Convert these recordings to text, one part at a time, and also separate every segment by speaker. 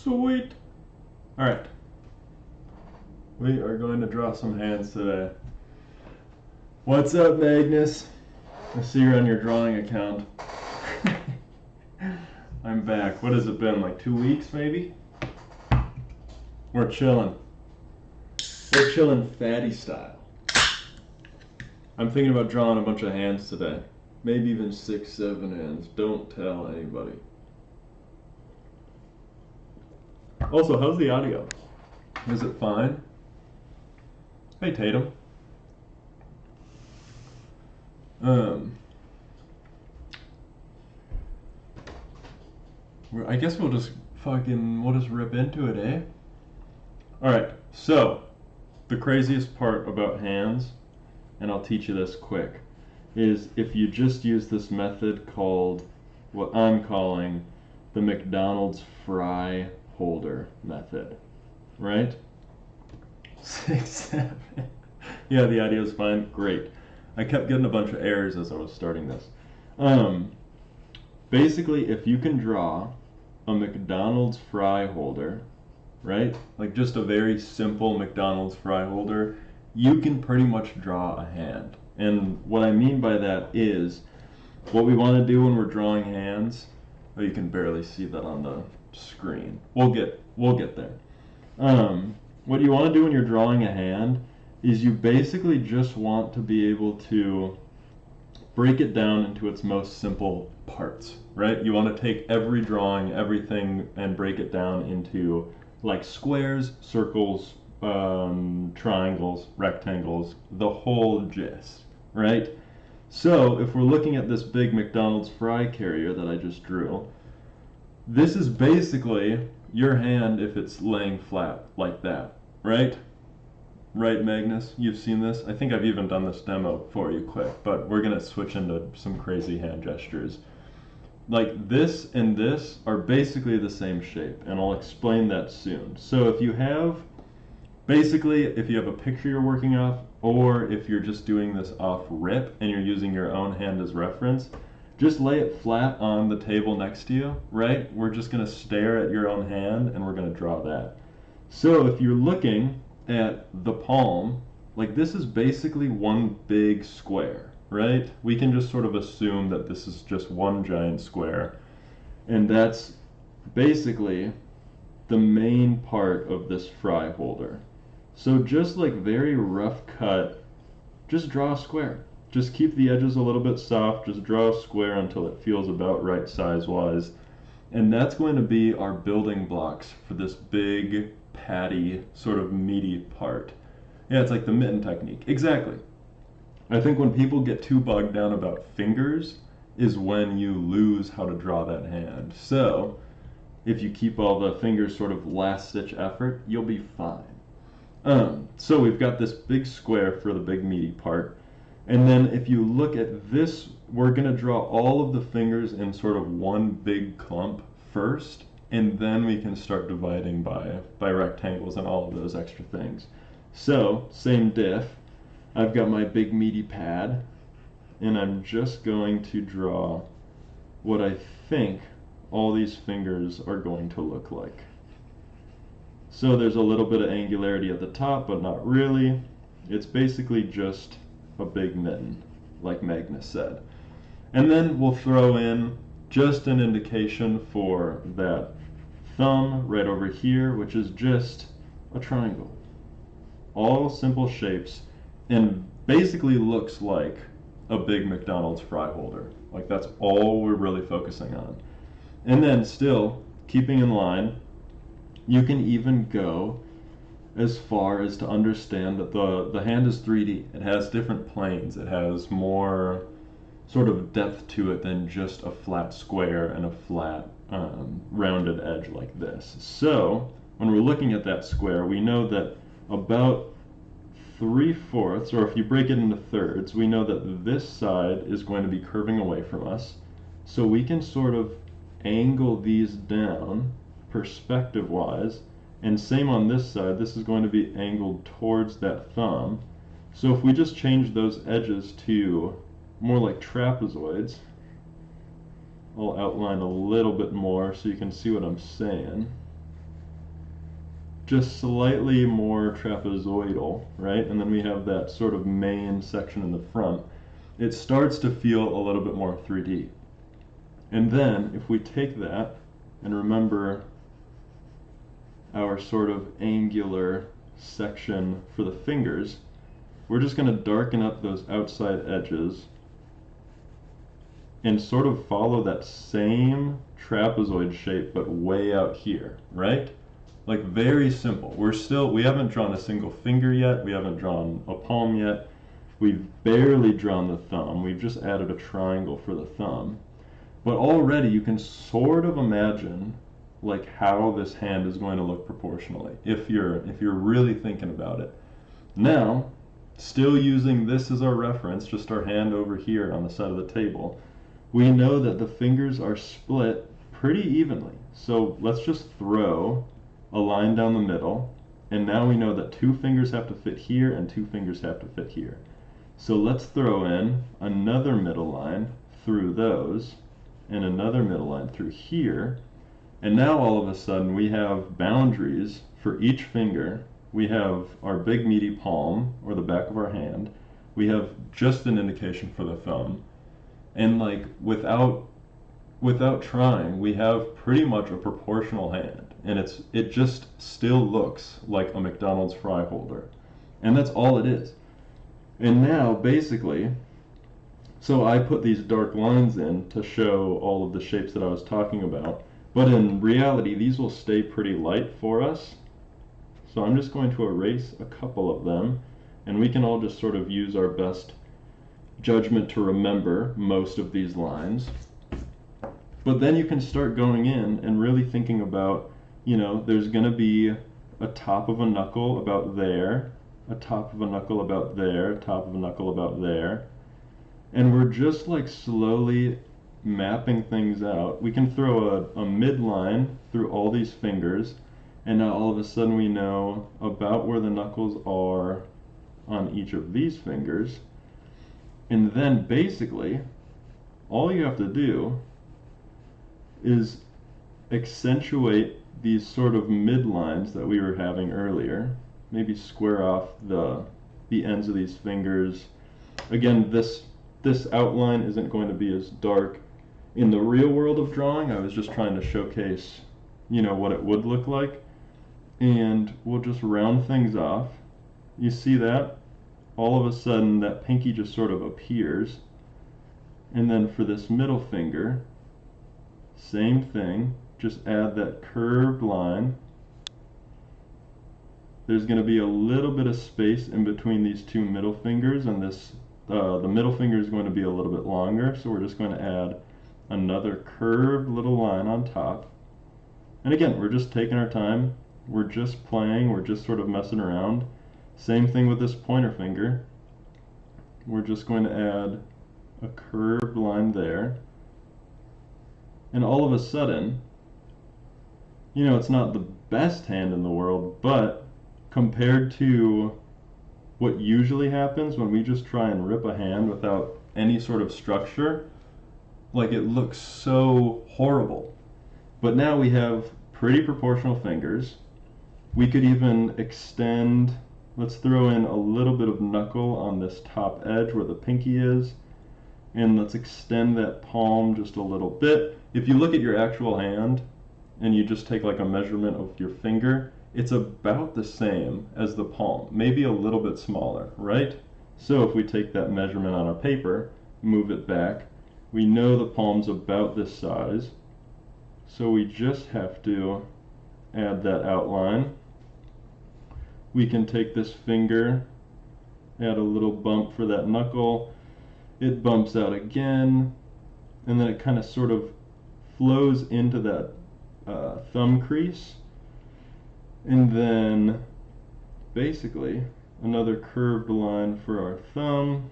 Speaker 1: Sweet. Alright. We are going to draw some hands today. What's up, Magnus? I see you're on your drawing account. I'm back. What has it been, like 2 weeks maybe? We're chilling. We're chilling fatty style. I'm thinking about drawing a bunch of hands today. Maybe even 6, 7 hands. Don't tell anybody. Also, how's the audio? Is it fine? Hey, Tatum. I guess we'll just rip into it, eh? Alright, so, the craziest part about hands, and I'll teach you this quick, is if you just use this method called, what I'm calling, the McDonald's fry holder method, right? 6, 7. Yeah, the audio is fine. Great. I kept getting a bunch of errors as I was starting this. Basically, if you can draw a McDonald's fry holder, right? Like just a very simple McDonald's fry holder, you can pretty much draw a hand. And what I mean by that is, what we want to do when we're drawing hands, oh, you can barely see that on the screen. We'll get there. What you want to do when you're drawing a hand is you basically just want to be able to break it down into its most simple parts, right? You want to take every drawing, everything, and break it down into like squares, circles, triangles, rectangles, the whole gist, right? So if we're looking at this big McDonald's fry carrier that I just drew, this is basically your hand if it's laying flat like that, right? Right, Magnus? You've seen this? I think I've even done this demo for you quick, but we're going to switch into some crazy hand gestures. Like this and this are basically the same shape, and I'll explain that soon. So if you have, basically, if you have a picture you're working off, or if you're just doing this off rip and you're using your own hand as reference, just lay it flat on the table next to you, right? We're just going to stare at your own hand and we're going to draw that. So if you're looking at the palm, like this is basically one big square, right? We can just sort of assume that this is just one giant square, and that's basically the main part of this fry holder. So just like very rough cut, just draw a square. Just keep the edges a little bit soft, just draw a square until it feels about right size-wise, and that's going to be our building blocks for this big patty, sort of meaty part. Yeah, it's like the mitten technique. Exactly. I think when people get too bogged down about fingers is when you lose how to draw that hand. So, if you keep all the fingers sort of last ditch effort, you'll be fine. So we've got this big square for the big meaty part. And then if you look at this, we're going to draw all of the fingers in sort of one big clump first, and then we can start dividing by rectangles and all of those extra things. So, same diff. I've got my big meaty pad, and I'm just going to draw what I think all these fingers are going to look like. So there's a little bit of angularity at the top, but not really. It's basically just a big mitten, like Magnus said. And then we'll throw in just an indication for that thumb right over here, which is just a triangle. All simple shapes, and basically looks like a big McDonald's fry holder. Like that's all we're really focusing on. And then still, keeping in line, you can even go as far as to understand that the hand is 3D. It has different planes. It has more sort of depth to it than just a flat square and a flat rounded edge like this. So when we're looking at that square, we know that about 3/4, or if you break it into thirds, we know that this side is going to be curving away from us. So we can sort of angle these down perspective-wise, and same on this side, this is going to be angled towards that thumb. So if we just change those edges to more like trapezoids, I'll outline a little bit more so you can see what I'm saying. just slightly more trapezoidal, right? And then we have that sort of main section in the front. It starts to feel a little bit more 3D. And then if we take that and remember our sort of angular section for the fingers, we're just going to darken up those outside edges and sort of follow that same trapezoid shape but way out here, right? Like very simple. We haven't drawn a single finger yet, we haven't drawn a palm yet, we've barely drawn the thumb, we've just added a triangle for the thumb. But already you can sort of imagine like how this hand is going to look proportionally if you're really thinking about it. Now, still using this as our reference, just our hand over here on the side of the table, we know that the fingers are split pretty evenly. So let's just throw a line down the middle, and now we know that 2 fingers have to fit here and 2 fingers have to fit here. So let's throw in another middle line through those, and another middle line through here, and now all of a sudden we have boundaries for each finger. We have our big meaty palm, or the back of our hand. We have just an indication for the thumb. And like without trying, we have pretty much a proportional hand. And it just still looks like a McDonald's fry holder. And that's all it is. And now basically, so I put these dark lines in to show all of the shapes that I was talking about. But in reality, these will stay pretty light for us. So I'm just going to erase a couple of them, and we can all just sort of use our best judgment to remember most of these lines. But then you can start going in and really thinking about, you know, there's going to be a top of a knuckle about there, a top of a knuckle about there, a top of a knuckle about there. And we're just like slowly mapping things out. We can throw a midline through all these fingers, and now all of a sudden we know about where the knuckles are on each of these fingers. And then basically, all you have to do is accentuate these sort of midlines that we were having earlier. Maybe square off the ends of these fingers. Again, this outline isn't going to be as dark in the real world of drawing. I was just trying to showcase, you know, what it would look like. And we'll just round things off. You see that? All of a sudden that pinky just sort of appears. And then for this middle finger, same thing, just add that curved line. There's going to be a little bit of space in between these 2 middle fingers, and this the middle finger is going to be a little bit longer, so we're just going to add another curved little line on top. And again, we're just taking our time, we're just playing, we're just sort of messing around. Same thing with this pointer finger. We're just going to add a curved line there. And all of a sudden, you know, it's not the best hand in the world, but compared to what usually happens when we just try and rip a hand without any sort of structure, like it looks so horrible. But now we have pretty proportional fingers. We could even extend, let's throw in a little bit of knuckle on this top edge where the pinky is, and let's extend that palm just a little bit. If you look at your actual hand and you just take like a measurement of your finger, it's about the same as the palm, maybe a little bit smaller, right? So if we take that measurement on our paper, move it back, we know the palm's about this size, so we just have to add that outline. We can take this finger, add a little bump for that knuckle, it bumps out again, and then it kind of sort of flows into that thumb crease. And then basically another curved line for our thumb,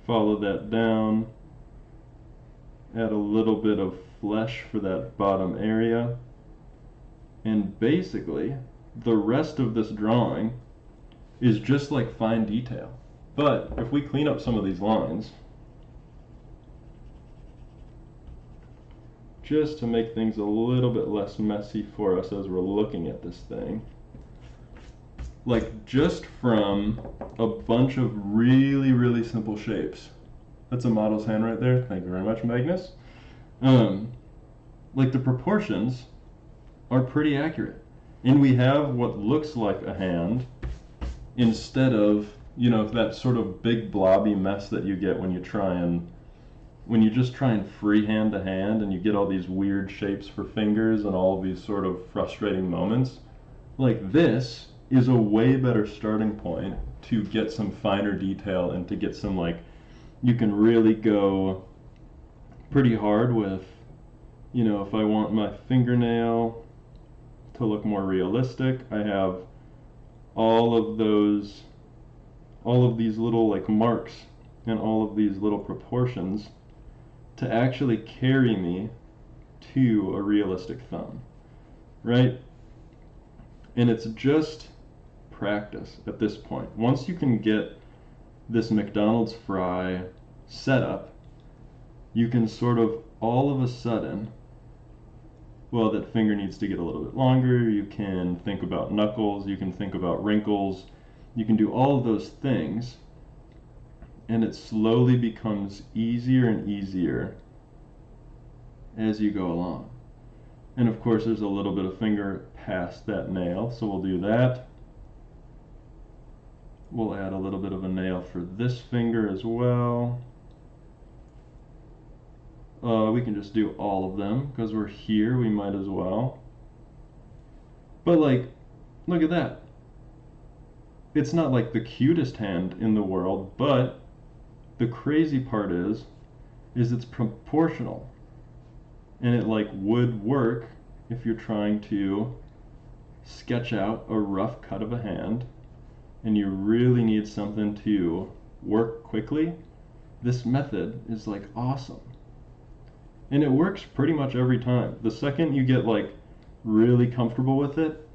Speaker 1: follow that down, add a little bit of flesh for that bottom area, and basically the rest of this drawing is just like fine detail. But if we clean up some of these lines, just to make things a little bit less messy for us as we're looking at this thing, like just from a bunch of really, really simple shapes. That's a model's hand right there. Thank you very much, Magnus. Um, like the proportions are pretty accurate. And we have what looks like a hand instead of, you know, that sort of big blobby mess that you get when you just try and freehand a hand and you get all these weird shapes for fingers and all of these sort of frustrating moments. Like this is a way better starting point to get some finer detail and to get some, like, you can really go pretty hard with, you know, if I want my fingernail to look more realistic, I have all of these little like marks and all of these little proportions to actually carry me to a realistic thumb, right? And it's just practice at this point. Once you can get this McDonald's fry set up, you can sort of all of a sudden, well, that finger needs to get a little bit longer, you can think about knuckles, you can think about wrinkles, you can do all of those things, and it slowly becomes easier and easier as you go along. And of course there's a little bit of finger past that nail, so we'll do that. We'll add a little bit of a nail for this finger as well. We can just do all of them because we're here, we might as well. But like, look at that. It's not like the cutest hand in the world, but the crazy part is it's proportional. And it like would work if you're trying to sketch out a rough cut of a hand and you really need something to work quickly. This method is like awesome. And it works pretty much every time. The second you get like really comfortable with it,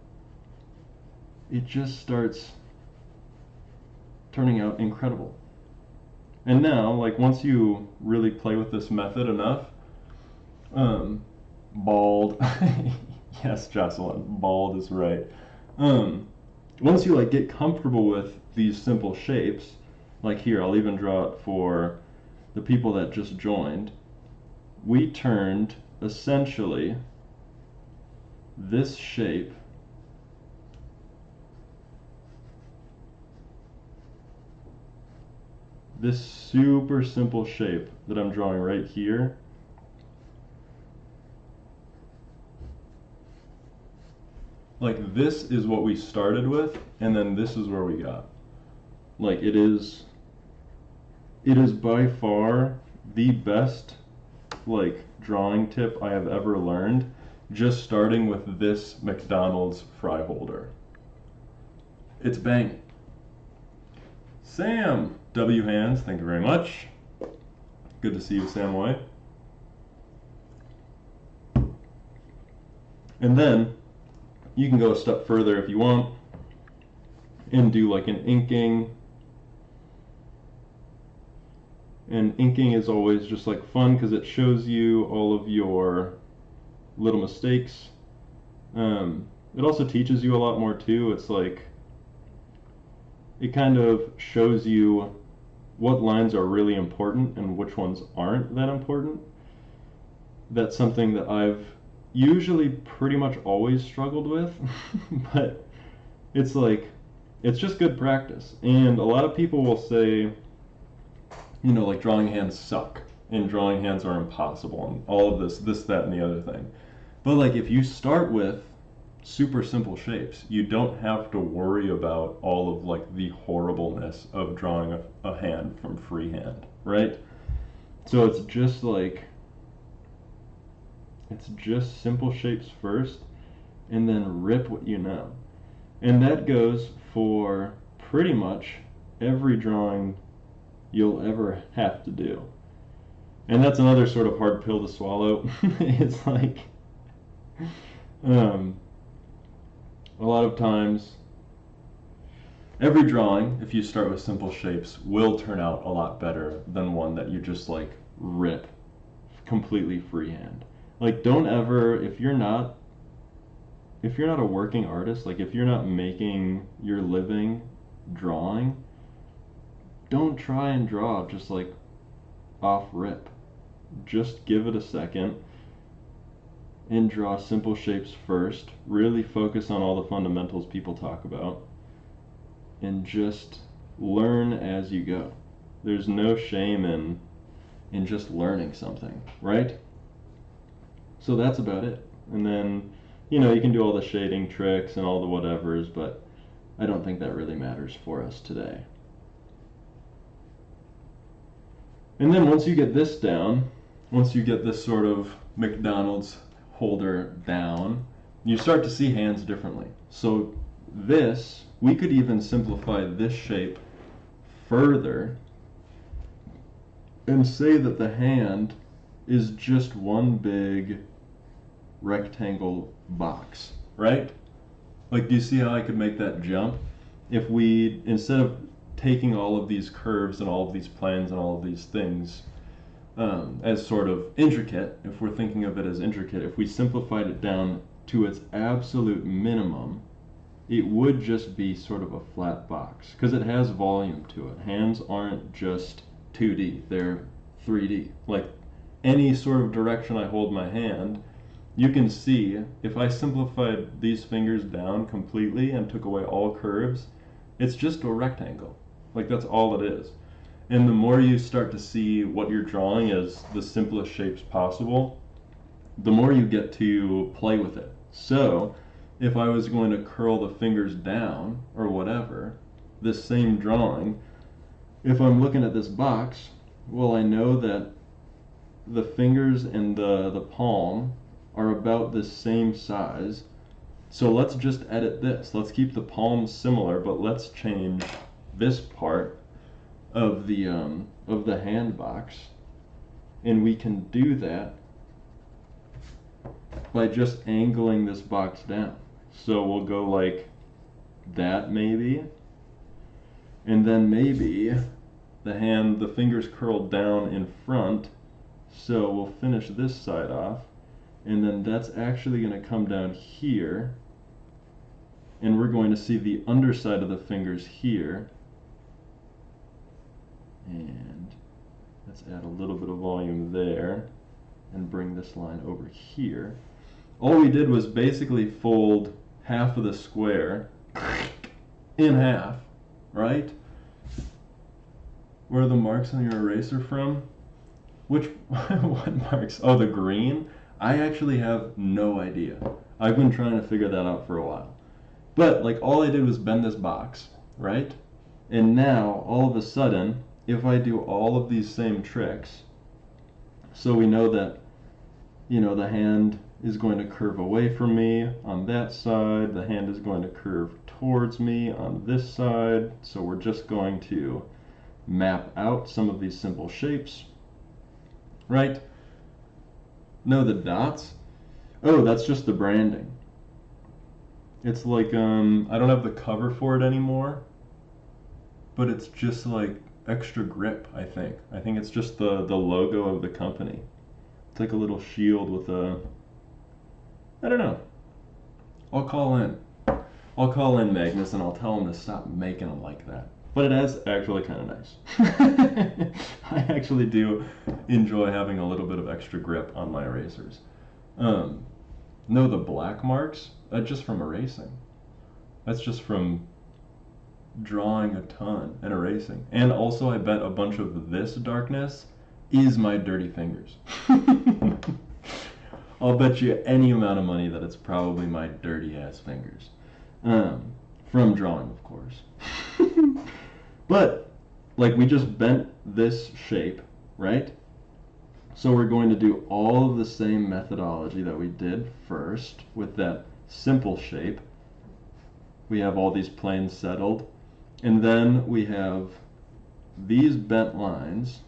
Speaker 1: it just starts turning out incredible. And now, like once you really play with this method enough, bald, yes, Jocelyn, bald is right. Once you like get comfortable with these simple shapes, like here, I'll even draw it for the people that just joined. We turned essentially this shape this super simple shape that I'm drawing right here like this is what we started with and then this is where we got. Like it is by far the best like drawing tip I have ever learned, just starting with this McDonald's fry holder. It's bang. Sam, W hands, thank you very much. Good to see you, Sam White. And then you can go a step further if you want and do like an inking. And inking is always just like fun because it shows you all of your little mistakes. It also teaches you a lot more too. It's like, it kind of shows you what lines are really important and which ones aren't that important. That's something that I've usually pretty much always struggled with, but it's like, it's just good practice. And a lot of people will say, you know, like drawing hands suck and drawing hands are impossible and all of this, that, and the other thing. But like if you start with super simple shapes, you don't have to worry about all of like the horribleness of drawing a hand from freehand, right? So it's just like, it's just simple shapes first and then rip what you know. And that goes for pretty much every drawing you'll ever have to do. And that's another sort of hard pill to swallow. It's like, a lot of times, every drawing, if you start with simple shapes, will turn out a lot better than one that you just like rip completely freehand. Like don't ever, if you're not if you're not a working artist, like if you're not making your living drawing, don't try and draw just like off rip. Just give it a second and draw simple shapes first. Really focus on all the fundamentals people talk about and just learn as you go. There's no shame in just learning something, right? So that's about it. And then, you know, you can do all the shading tricks and all the whatevers, but I don't think that really matters for us today. And then once you get this down, once you get this sort of McDonald's holder down, you start to see hands differently. So this, we could even simplify this shape further and say that the hand is just one big rectangle box, right? Like, do you see how I could make that jump? If we, instead of taking all of these curves and all of these planes and all of these things as sort of intricate, if we're thinking of it as intricate, if we simplified it down to its absolute minimum, it would just be sort of a flat box because it has volume to it. Hands aren't just 2D, they're 3D. Like any sort of direction I hold my hand, you can see if I simplified these fingers down completely and took away all curves, it's just a rectangle. Like that's all it is. And the more you start to see what you're drawing as the simplest shapes possible, the more you get to play with it. So if I was going to curl the fingers down or whatever, this same drawing, if I'm looking at this box, well, I know that the fingers and the palm are about the same size. So let's just edit this. Let's keep the palm similar, but let's change this part of the hand box, and we can do that by just angling this box down. So we'll go like that maybe, and then maybe the fingers curled down in front, so we'll finish this side off, and then that's actually going to come down here, and we're going to see the underside of the fingers here. And let's add a little bit of volume there and bring this line over here. All we did was basically fold half of the square in half, right? Where are the marks on your eraser from? Which, what marks? Oh, the green? I actually have no idea. I've been trying to figure that out for a while. But like all I did was bend this box, right? And now all of a sudden, if I do all of these same tricks, so we know that, you know, the hand is going to curve away from me on that side, the hand is going to curve towards me on this side, so we're just going to map out some of these simple shapes, right? No, the dots? Oh, that's just the branding. It's like, I don't have the cover for it anymore, but it's just like extra grip, I think. I think it's just the logo of the company. It's like a little shield with a, I don't know. I'll call in Magnus and I'll tell him to stop making them like that. But it is actually kind of nice. I actually do enjoy having a little bit of extra grip on my erasers. No, the black marks, that's just from erasing. That's just from drawing a ton and erasing. And also I bet a bunch of this darkness is my dirty fingers. I'll bet you any amount of money that it's probably my dirty ass fingers. From drawing, of course. But like we just bent this shape, right? So we're going to do all of the same methodology that we did first with that simple shape. We have all these planes settled. And then we have these bent lines.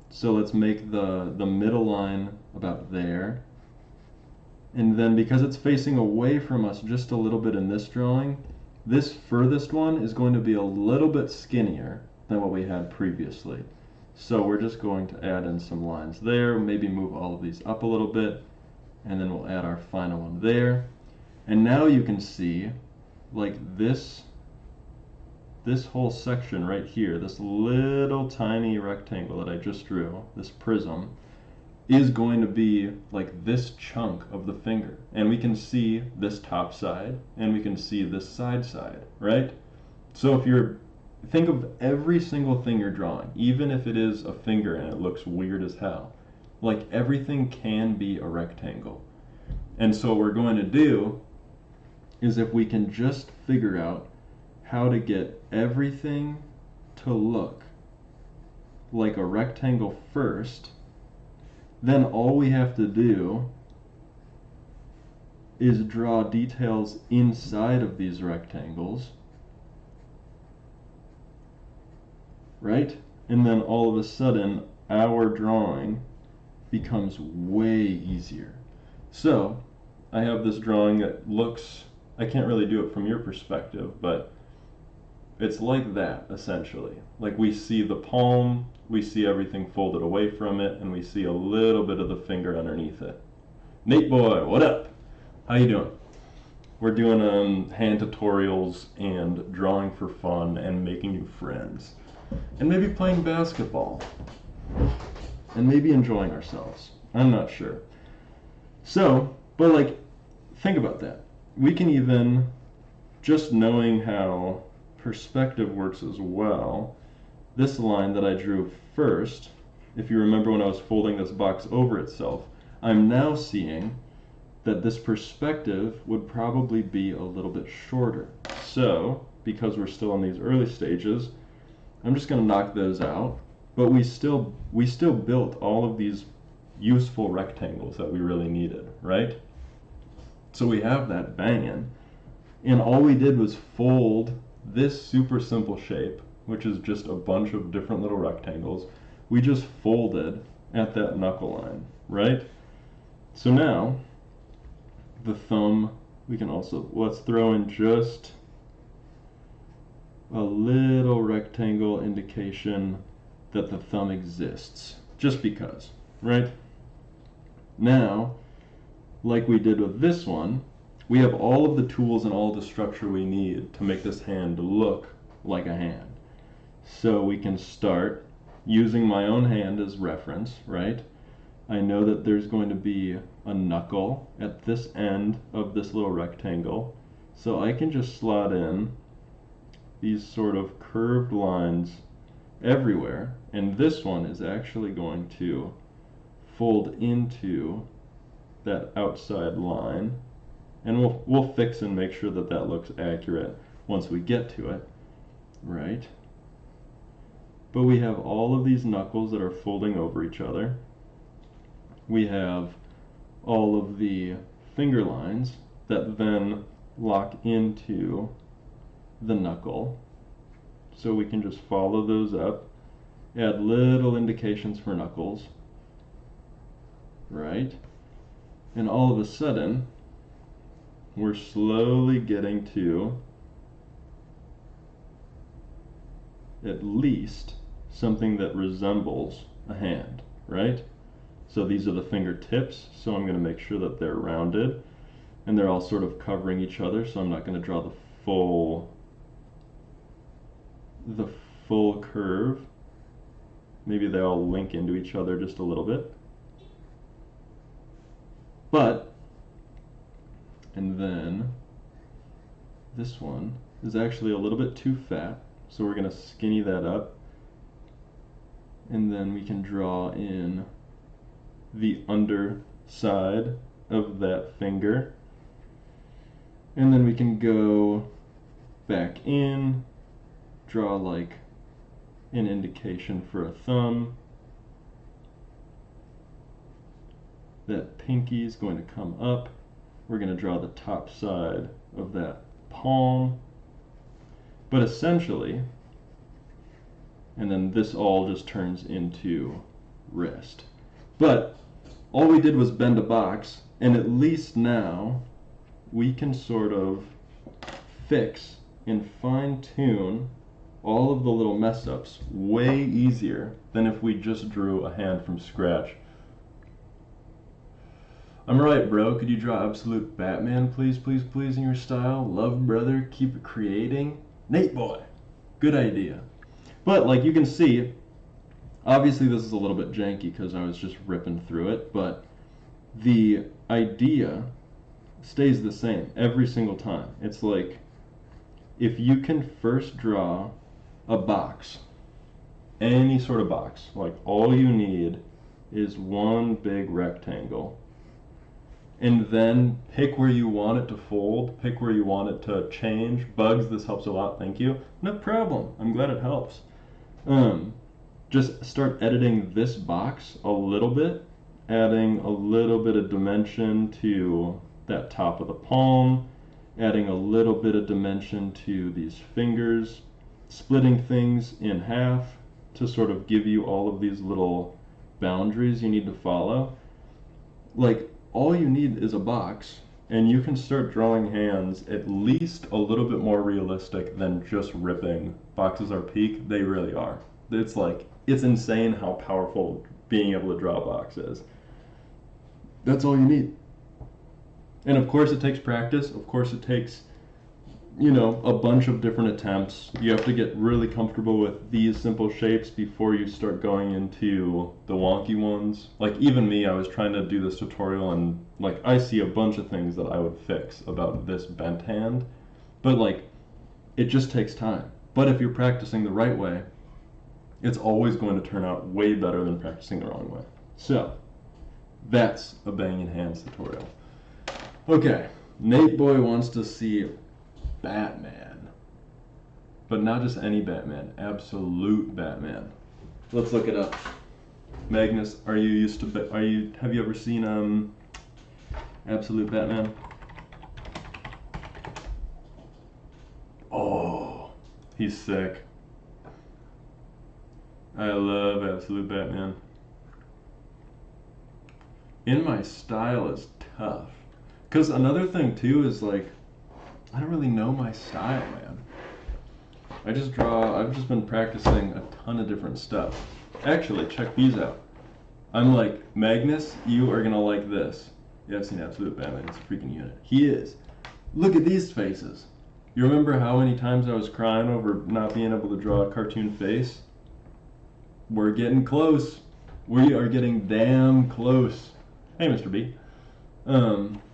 Speaker 1: So let's make the middle line about there. And then because it's facing away from us just a little bit in this drawing, this furthest one is going to be a little bit skinnier than what we had previously. So we're just going to add in some lines there, maybe move all of these up a little bit, and then we'll add our final one there. And now you can see like this whole section right here, this little tiny rectangle that I just drew, this prism, is going to be like this chunk of the finger. And we can see this top side and we can see this side, right? So if you're, think of every single thing you're drawing, even if it is a finger and it looks weird as hell, like everything can be a rectangle. And so what we're going to do is, if we can just figure out how to get everything to look like a rectangle first, then all we have to do is draw details inside of these rectangles, right? And then all of a sudden our drawing becomes way easier. So I have this drawing that looks, I can't really do it from your perspective, but it's like that essentially. Like we see the palm, we see everything folded away from it, and we see a little bit of the finger underneath it. Nate boy, what up? How you doing? We're doing hand tutorials and drawing for fun and making new friends. And maybe playing basketball. And maybe enjoying ourselves. I'm not sure. So, but like, think about that. We can even, just knowing how perspective works as well, this line that I drew first, if you remember when I was folding this box over itself, I'm now seeing that this perspective would probably be a little bit shorter. So, because we're still in these early stages, I'm just going to knock those out, but we still built all of these useful rectangles that we really needed, right? So we have that banging, and all we did was fold this super simple shape, which is just a bunch of different little rectangles. We just folded at that knuckle line, right? So now the thumb, we can also, let's throw in just a little rectangle indication that the thumb exists, just because, right? Now, like we did with this one, we have all of the tools and all of the structure we need to make this hand look like a hand. So we can start using my own hand as reference, right? I know that there's going to be a knuckle at this end of this little rectangle, so I can just slot in these sort of curved lines everywhere, and this one is actually going to fold into that outside line, and we'll fix and make sure that that looks accurate once we get to it, right? But we have all of these knuckles that are folding over each other. We have all of the finger lines that then lock into the knuckle. So we can just follow those up, add little indications for knuckles, right? And all of a sudden, we're slowly getting to at least something that resembles a hand, right? So these are the fingertips, so I'm going to make sure that they're rounded and they're all sort of covering each other, so I'm not going to draw the full curve. Maybe they all link into each other just a little bit. But, and then this one is actually a little bit too fat, so we're going to skinny that up, and then we can draw in the underside of that finger, and then we can go back in, draw like an indication for a thumb. That pinky is going to come up. We're going to draw the top side of that palm. But essentially, and then this all just turns into wrist. But all we did was bend a box, and at least now we can sort of fix and fine-tune all of the little mess-ups way easier than if we just drew a hand from scratch. I'm right, bro. Could you draw Absolute Batman, please, please, please, in your style? Love, brother. Keep creating. Nate boy. Good idea. But like you can see, obviously this is a little bit janky because I was just ripping through it, but the idea stays the same every single time. It's like if you can first draw a box, any sort of box, like all you need is one big rectangle, and then pick where you want it to fold, pick where you want it to change. Bugs, this helps a lot, thank you. No problem, I'm glad it helps. Just start editing this box a little bit, adding a little bit of dimension to that top of the palm, adding a little bit of dimension to these fingers, splitting things in half to sort of give you all of these little boundaries you need to follow. Like, all you need is a box, and you can start drawing hands at least a little bit more realistic than just ripping. Boxes are peak, they really are. It's like, it's insane how powerful being able to draw a box is. That's all you need. And of course it takes practice, of course it takes, you know, a bunch of different attempts. You have to get really comfortable with these simple shapes before you start going into the wonky ones. Like even me, I was trying to do this tutorial and like I see a bunch of things that I would fix about this bent hand, but like it just takes time. But if you're practicing the right way, it's always going to turn out way better than practicing the wrong way. So that's a banging hands tutorial. Okay, Nate Boy wants to see Batman, but not just any Batman, absolute Batman. Let's look it up. Magnus, have you ever seen Absolute Batman? Oh, he's sick. I love Absolute Batman. In My Style is tough. Because another thing too is like, I don't really know my style, man. I've just been practicing a ton of different stuff. Actually, check these out. I'm like, Magnus, you are gonna like this. Yeah, I've seen Absolute Batman, it's a freaking unit. He is. Look at these faces. You remember how many times I was crying over not being able to draw a cartoon face? We're getting close. We are getting damn close. Hey, Mr. B.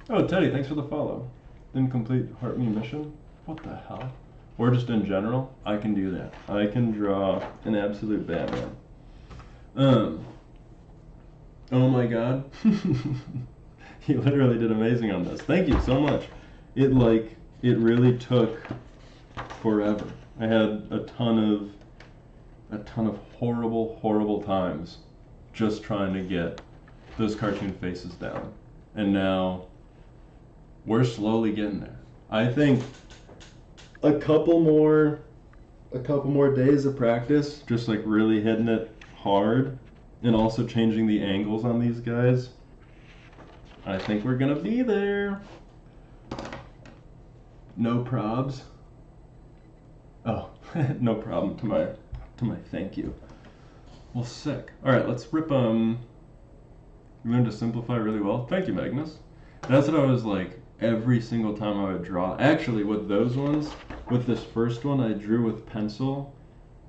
Speaker 1: Oh, Teddy, thanks for the follow. Didn't complete Heart Me mission? What the hell? Or just in general, I can do that. I can draw an absolute Batman. Oh my god. He literally did amazing on this. Thank you so much. It really took forever. I had a ton of horrible times just trying to get those cartoon faces down. And now we're slowly getting there. I think a couple more days of practice, just like really hitting it hard and also changing the angles on these guys. I think we're gonna be there. No probs. Oh, no problem to my thank you. Well, sick. All right, let's rip You learned to simplify really well. Thank you, Magnus. That's what I was like every single time I would draw. Actually, with those ones, with this first one, I drew with pencil,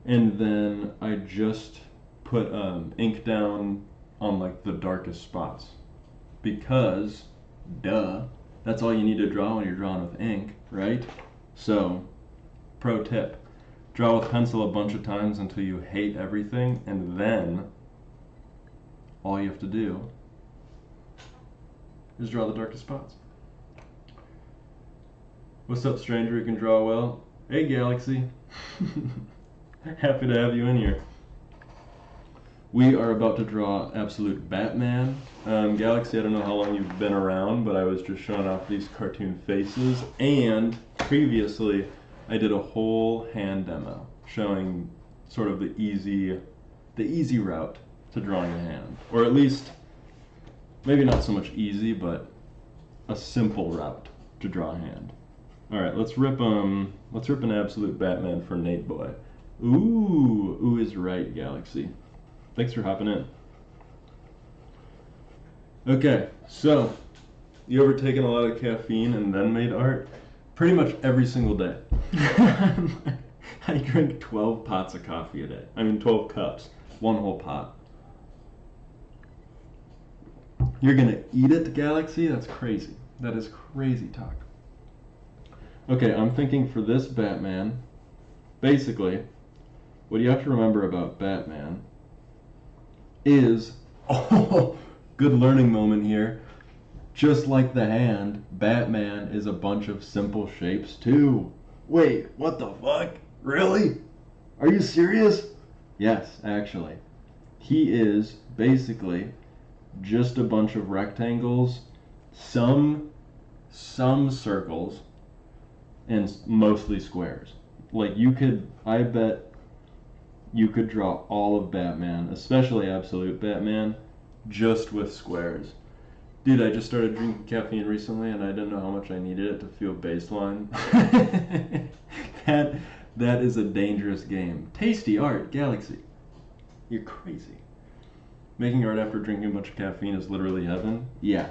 Speaker 1: and then I just put ink down on like the darkest spots. Because, duh, that's all you need to draw when you're drawing with ink, right? So, pro tip, draw with pencil a bunch of times until you hate everything, and then all you have to do is draw the darkest spots. What's up, stranger? You can draw well. Hey, Galaxy. Happy to have you in here. We are about to draw Absolute Batman. Galaxy, I don't know how long you've been around, but I was just showing off these cartoon faces, and previously I did a whole hand demo showing sort of the easy route to drawing a hand, or at least maybe not so much easy, but a simple route to draw a hand. All right, let's rip an Absolute Batman for Nate Boy. Ooh is right, Galaxy. Thanks for hopping in. Okay, so You ever taken a lot of caffeine and then made art? Pretty much every single day. I drink 12 pots of coffee a day. I mean 12 cups. One whole pot. You're gonna eat it, Galaxy? That's crazy. That is crazy talk. Okay, I'm thinking for this Batman, basically, what you have to remember about Batman is, oh, good learning moment here. Just like the hand, Batman is a bunch of simple shapes too. Wait, what the fuck? Really? Are you serious? Yes, actually. He is basically just a bunch of rectangles, some circles, and mostly squares. Like I bet you could draw all of Batman, especially Absolute Batman, just with squares. Dude, I just started drinking caffeine recently and I didn't know how much I needed it to feel baseline. That is a dangerous game. Tasty art, Galaxy. You're crazy. Making art after drinking a bunch of caffeine is literally heaven? Yeah.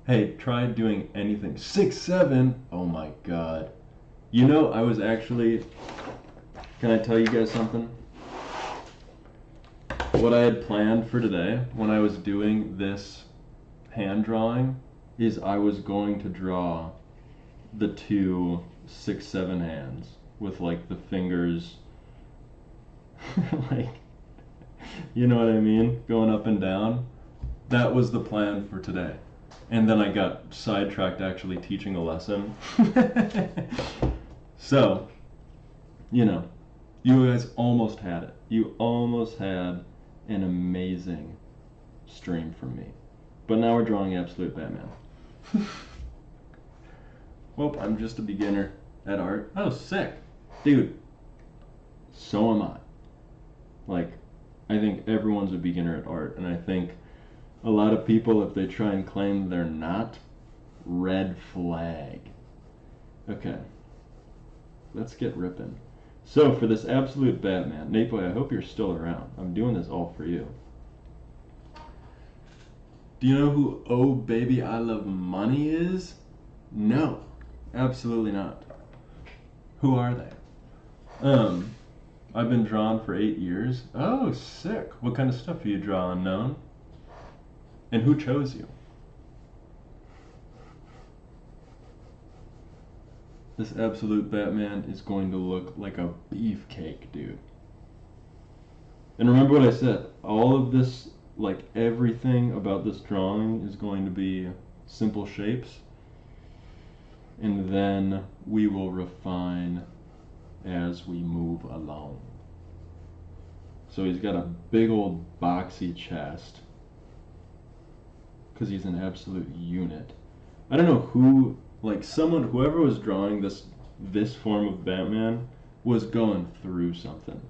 Speaker 1: Hey, try doing anything. 6'7"? Oh my god. You know, I was actually... Can I tell you guys something? What I had planned for today, when I was doing this hand drawing, is I was going to draw the two 6'7" hands with like the fingers like, you know what I mean, going up and down. That was the plan for today, and then I got sidetracked actually teaching a lesson. So, you know, you guys almost had it. You almost had an amazing stream from me. But now we're drawing Absolute Batman. Well, I'm just a beginner at art. Oh, sick. Dude, so am I. Like, I think everyone's a beginner at art, and I think a lot of people, if they try and claim they're not, red flag. Okay. Let's get ripping. So, for this Absolute Batman, Nateboy, I hope you're still around. I'm doing this all for you. Do you know who Oh Baby I Love Money is? No, absolutely not. Who are they? I've been drawn for 8 years. Oh, sick. What kind of stuff do you draw, unknown? And who chose you? This Absolute Batman is going to look like a beefcake, dude. And remember what I said, all of this, like everything about this drawing is going to be simple shapes, and then we will refine as we move along. So he's got a big old boxy chest, because he's an absolute unit. I don't know who, like whoever was drawing this form of Batman was going through something.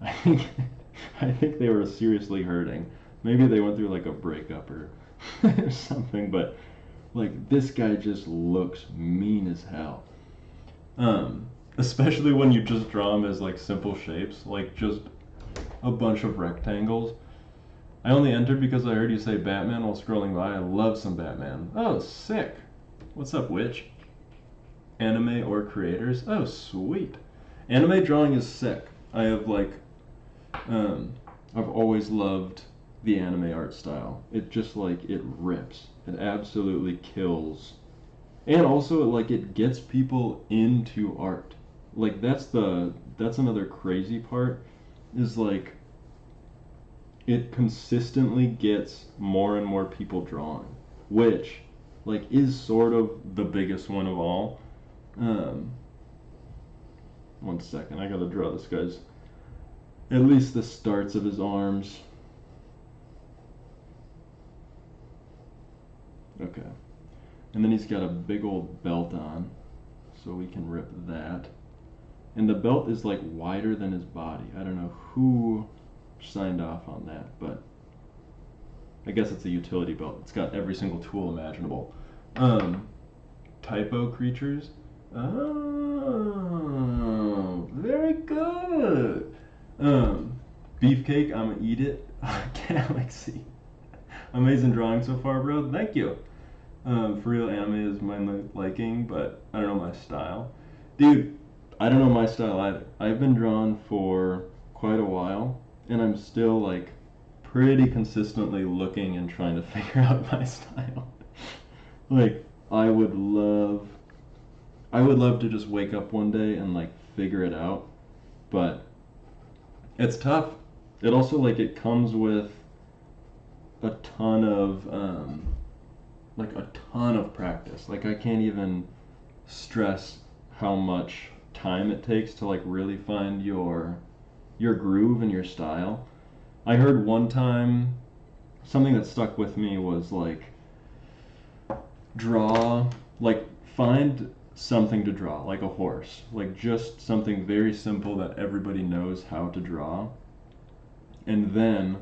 Speaker 1: I think they were seriously hurting. Maybe they went through like a breakup or something, but like this guy just looks mean as hell. Especially when you just draw him as like simple shapes, like just a bunch of rectangles. I only entered because I heard you say Batman while scrolling by. I love some Batman. Oh, sick. What's up, witch? Anime or creators? Oh, sweet. Anime drawing is sick. I have like, I've always loved the anime art style. It just like, it rips. It absolutely kills. And also like it gets people into art. Like that's another crazy part, is like it consistently gets more and more people drawing, which like is sort of the biggest one of all. 1 second, I gotta draw this guy's, at least the starts of his arms. Okay. And then he's got a big old belt on, so we can rip that. And the belt is like wider than his body. I don't know who signed off on that, but I guess it's a utility belt. It's got every single tool imaginable. Typo creatures. Oh, very good. Beefcake, I'm gonna eat it. Galaxy. Amazing drawing so far, bro. Thank you. For real, anime is my liking, but I don't know my style. Dude, I don't know my style either. I've been drawn for quite a while, and I'm still like pretty consistently looking and trying to figure out my style. Like, I would love, I would love to just wake up one day and like figure it out, but it's tough. It also like it comes with a ton of like a ton of practice. Like I can't even stress how much time it takes to like really find your groove and your style. I heard one time something that stuck with me was like draw like find something to draw like a horse, like just something very simple that everybody knows how to draw, and then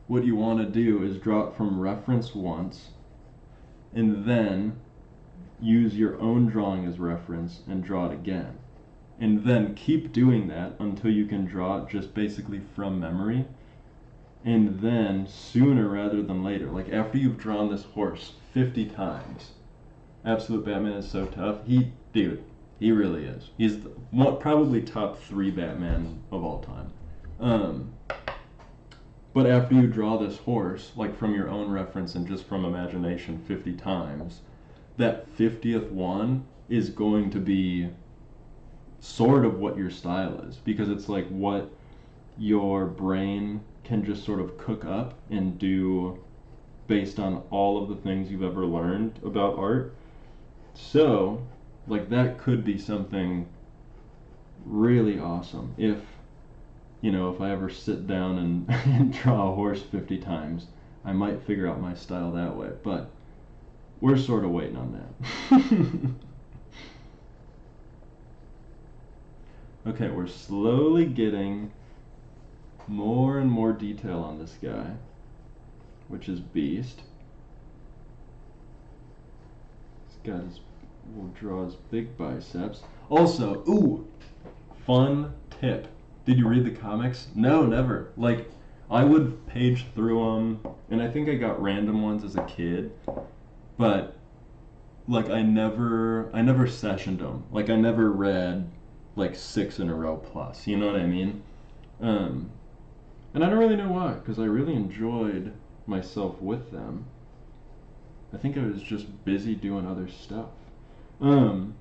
Speaker 1: what you want to do is draw it from reference once and then use your own drawing as reference and draw it again. And then keep doing that until you can draw it just basically from memory. And then sooner rather than later, like after you've drawn this horse 50 times, Absolute Batman is so tough. Dude, he really is. He's probably top 3 Batman of all time. Um, but after you draw this horse, like from your own reference and just from imagination 50 times, that 50th one is going to be sort of what your style is, because it's like what your brain can just sort of cook up and do based on all of the things you've ever learned about art. So, like that could be something really awesome if, if I ever sit down and, and draw a horse 50 times, I might figure out my style that way. But we're sort of waiting on that. Okay, we're slowly getting more and more detail on this guy, which is Beast. This guy will draw his big biceps. Also, ooh, fun tip. Did you read the comics? No, never. Like, I would page through them, and I think I got random ones as a kid, but like I never sessioned them. Like I never read like 6 in a row plus. You know what I mean? And I don't really know why, because I really enjoyed myself with them. I think I was just busy doing other stuff. Fun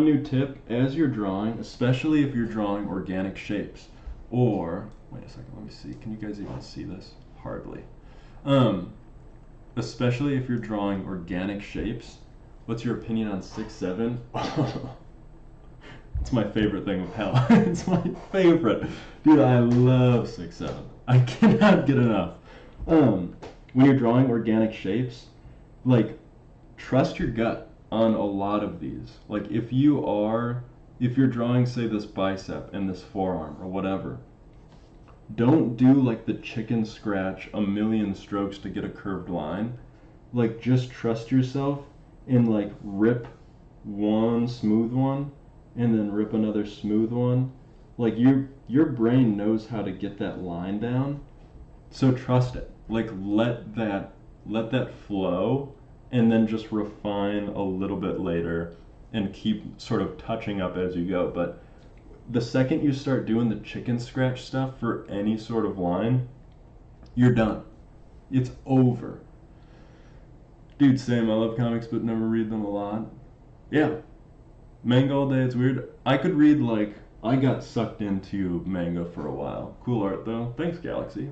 Speaker 1: new tip, as you're drawing, especially if you're drawing organic shapes, or, wait a second, let me see, can you guys even see this? Hardly. Especially if you're drawing organic shapes, what's your opinion on 6-7? It's my favorite thing of hell. It's my favorite. Dude, I love 6-7. I cannot get enough. When you're drawing organic shapes, like, trust your gut on a lot of these. Like, if you're drawing, say, this bicep and this forearm or whatever, don't do like the chicken scratch a million strokes to get a curved line. Like, just trust yourself and like rip one smooth one and then rip another smooth one. Like your brain knows how to get that line down. So trust it. Like let that flow and then just refine a little bit later and keep sort of touching up as you go. But the second you start doing the chicken scratch stuff for any sort of line, you're done. It's over. Dude, same. I love comics but never read them a lot. Yeah, manga all day, it's weird. I could read I got sucked into manga for a while. Cool art though. Thanks, Galaxy.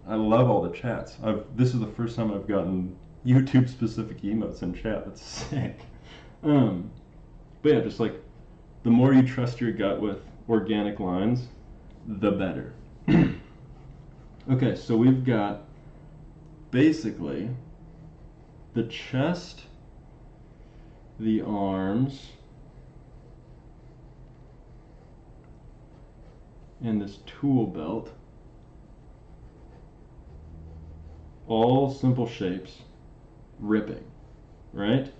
Speaker 1: I love all the chats. This is the first time I've gotten YouTube specific emotes in chat. That's sick. But yeah, just like the more you trust your gut with organic lines, the better. Okay, so we've got basically the chest, the arms, and this tool belt. All simple shapes, ripping, right?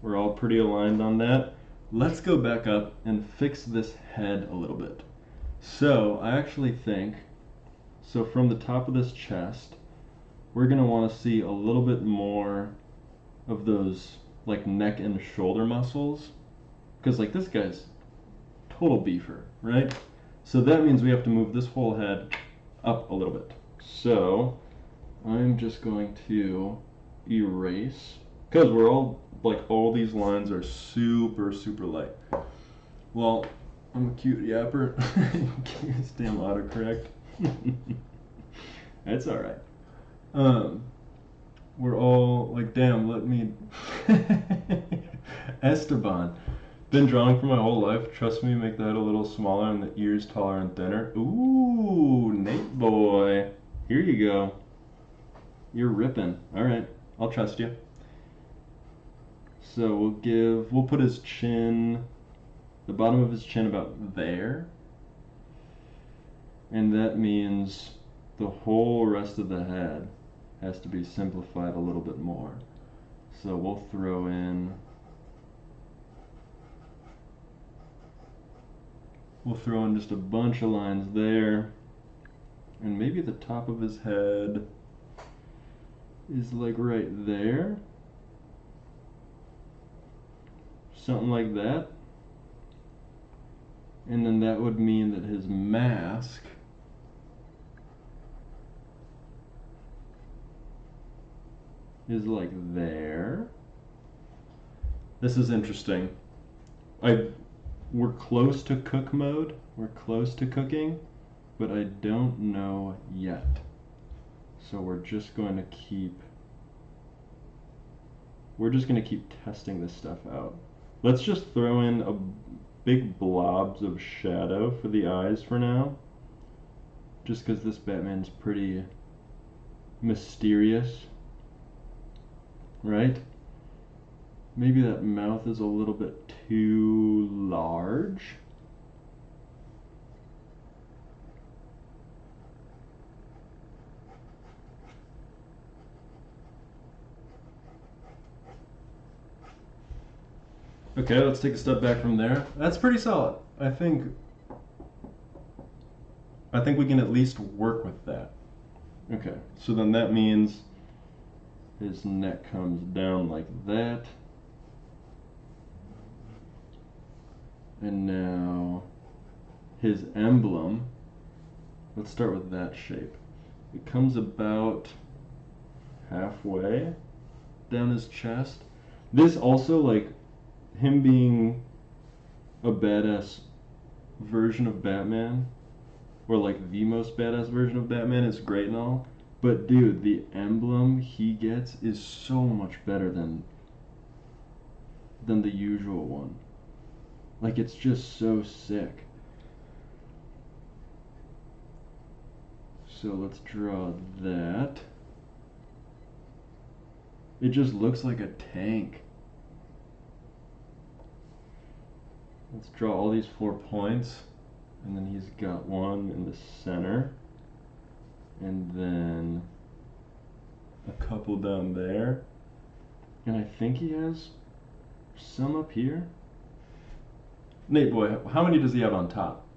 Speaker 1: We're all pretty aligned on that. Let's go back up and fix this head a little bit. So I actually think, from the top of this chest, we're gonna wanna see a little bit more of those like neck and shoulder muscles, because like this guy's total beefer, right? So that means we have to move this whole head up a little bit. So I'm just going to erase, because we're all like all these lines are super light. Well, I'm a cute yapper. This damn autocorrect. That's all right. We're all like, damn, let me. Esteban. Been drawing for my whole life. Trust me, make the head a little smaller and the ears taller and thinner. Ooh, Nate boy. Here you go. You're ripping. All right, I'll trust you. So we'll put his chin, the bottom of his chin about there. And that means the whole rest of the head has to be simplified a little bit more. So we'll throw in just a bunch of lines there, and maybe the top of his head is like right there, something like that. And then that would mean that his mask is like there. This is interesting. We're close to cook mode. We're close to cooking, but I don't know yet. So we're just going to keep testing this stuff out. Let's just throw in a big blobs of shadow for the eyes for now. Just because this Batman's pretty mysterious, right? Maybe that mouth is a little bit too large. Okay, let's take a step back from there. That's pretty solid. I think we can at least work with that. Okay, so then that means his neck comes down like that. And now his emblem, let's start with that shape. It comes about halfway down his chest. This also, like, him being a badass version of Batman, or like the most badass version of Batman, is great and all, but dude, the emblem he gets is so much better than the usual one. Like, it's just so sick. So let's draw that. It just looks like a tank. Let's draw all these 4 points, and then he's got one in the center, and then a couple down there, and I think he has some up here. Nate boy, how many does he have on top?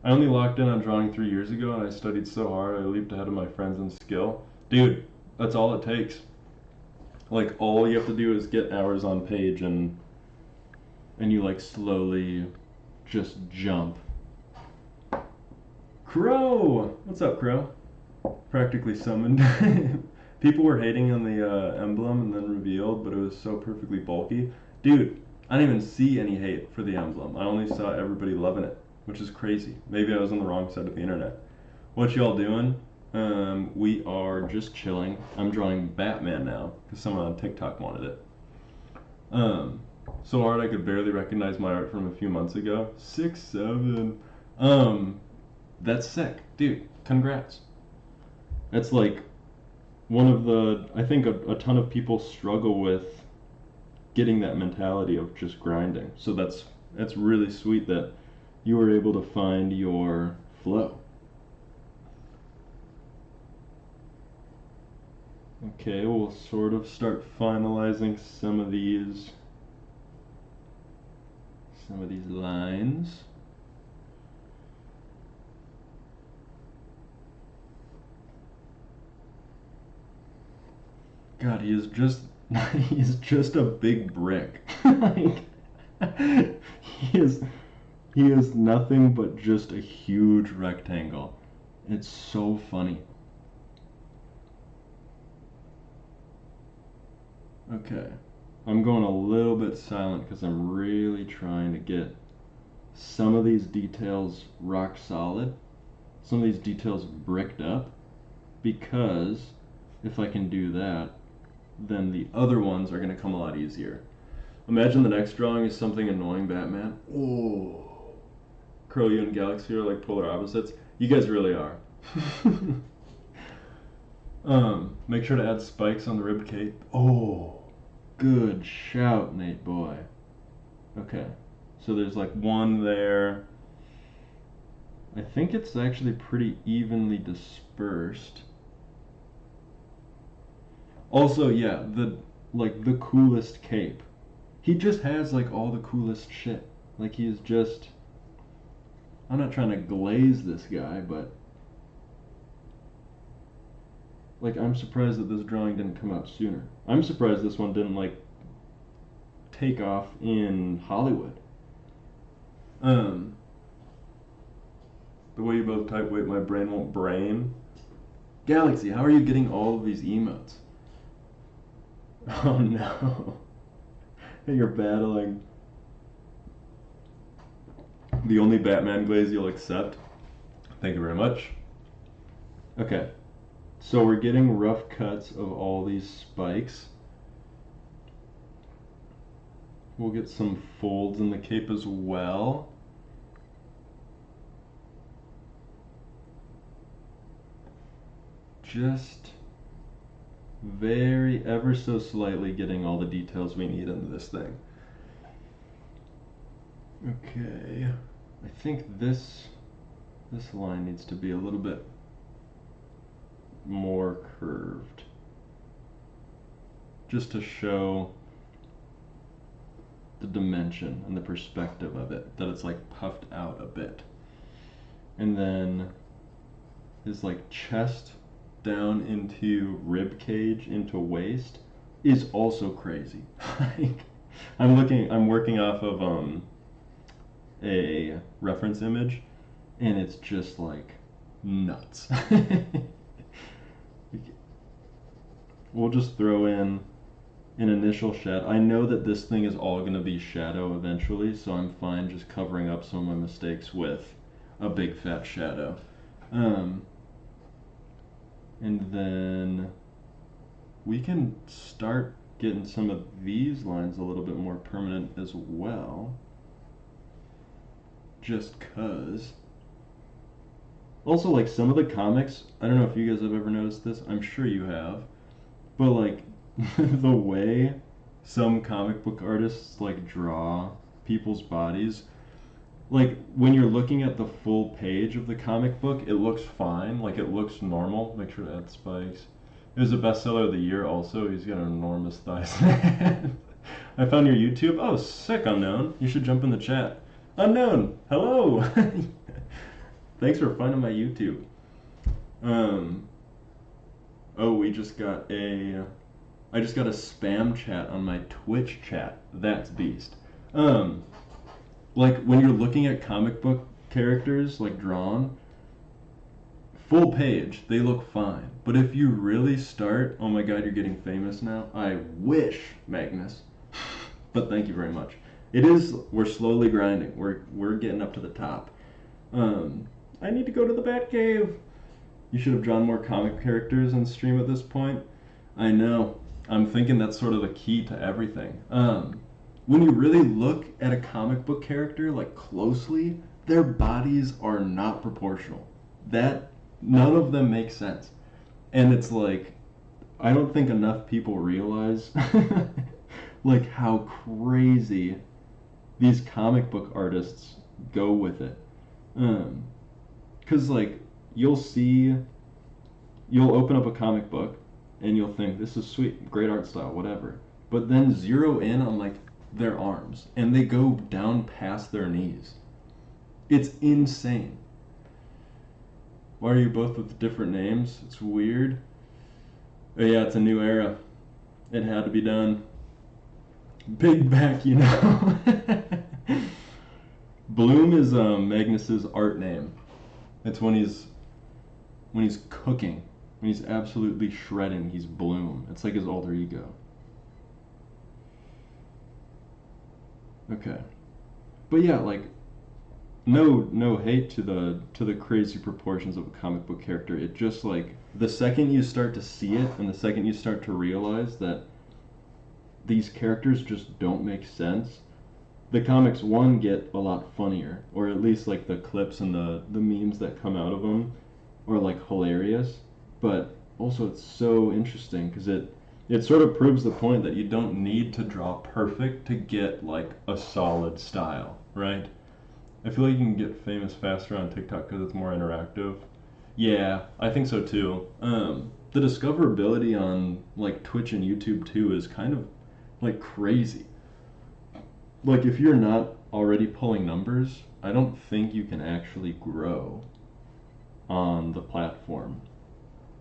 Speaker 1: I only locked in on drawing 3 years ago, and I studied so hard I leaped ahead of my friends in skill. Dude, that's all it takes. Like, all you have to do is get hours on page, and you like slowly just jump. Crow! What's up, Crow? Practically summoned. People were hating on the emblem and then revealed, but it was so perfectly bulky. Dude, I didn't even see any hate for the emblem. I only saw everybody loving it, which is crazy. Maybe I was on the wrong side of the internet. What y'all doing? We are just chilling. I'm drawing Batman now, because someone on TikTok wanted it. So hard I could barely recognize my art from a few months ago. 6'7". That's sick. Dude, congrats. That's like one of the, I think a ton of people struggle with getting that mentality of just grinding. So that's really sweet that you were able to find your flow. Okay, we'll sort of start finalizing some of these lines. God, he is just He's just a big brick. Like, he is he is nothing but just a huge rectangle. It's so funny. Okay. I'm going a little bit silent because I'm really trying to get some of these details rock solid, some of these details bricked up, because if I can do that, then the other ones are going to come a lot easier. Imagine the next drawing is something annoying Batman. Oh. Curl, you and Galaxy are like polar opposites. You guys really are. Make sure to add spikes on the rib cape. Oh, good shout, Nate boy. Okay, so there's like one there. I think it's actually pretty evenly dispersed. Also, yeah, the coolest cape. He just has like all the coolest shit. Like he's just, I'm not trying to glaze this guy, but like I'm surprised that this drawing didn't come out sooner. I'm surprised this one didn't like take off in Hollywood. The way you both type, wait, my brain won't brain. Galaxy, how are you getting all of these emotes? Oh no. You're battling the only Batman glaze you'll accept. Thank you very much. Okay, so we're getting rough cuts of all these spikes. We'll get some folds in the cape as well. Just very ever so slightly getting all the details we need into this thing. Okay, I think this line needs to be a little bit more curved, just to show the dimension and the perspective of it, that it's like puffed out a bit. And then his like chest down into rib cage into waist is also crazy. Like, I'm working off of a reference image, and it's just like nuts. We'll just throw in an initial shadow. I know that this thing is all going to be shadow eventually, so I'm fine just covering up some of my mistakes with a big fat shadow. And then we can start getting some of these lines a little bit more permanent as well. Just cause. Also, like some of the comics, I don't know if you guys have ever noticed this, I'm sure you have, but like the way some comic book artists like draw people's bodies, like when you're looking at the full page of the comic book, it looks fine, like it looks normal. Make sure to add spikes. It was a bestseller of the year also. He's got an enormous thighs. I found your YouTube. Oh, sick, Unknown. You should jump in the chat. Unknown, hello. Thanks for finding my YouTube. Oh, I just got a spam chat on my Twitch chat. That's beast. Like when you're looking at comic book characters like drawn, full page, they look fine. But if you really start, oh my god, you're getting famous now. I wish, Magnus. But thank you very much. We're slowly grinding. We're getting up to the top. I need to go to the Batcave. You should have drawn more comic characters and stream at this point. I know. I'm thinking that's sort of the key to everything. When you really look at a comic book character like closely, their bodies are not proportional. None of them make sense. And it's like, I don't think enough people realize like how crazy these comic book artists go with it. 'Cause like you'll open up a comic book and you'll think this is sweet, great art style, whatever. But then zero in on like their arms and they go down past their knees. It's insane. Why are you both with different names? It's weird. Oh yeah, it's a new era. It had to be done. Big back, you know. Bloom is Magnus's art name. It's when he's cooking, when he's absolutely shredding. He's Bloom. It's like his alter ego. Okay, but yeah, like no hate to the crazy proportions of a comic book character. It just like the second you start to see it, and the second you start to realize that these characters just don't make sense, the comics one get a lot funnier, or at least like the clips and the memes that come out of them are like hilarious, but also it's so interesting because it sort of proves the point that you don't need to draw perfect to get like a solid style, right? I feel like you can get famous faster on TikTok because it's more interactive. Yeah, I think so too. The discoverability on like Twitch and YouTube too is kind of like crazy. Like if you're not already pulling numbers, I don't think you can actually grow on the platform.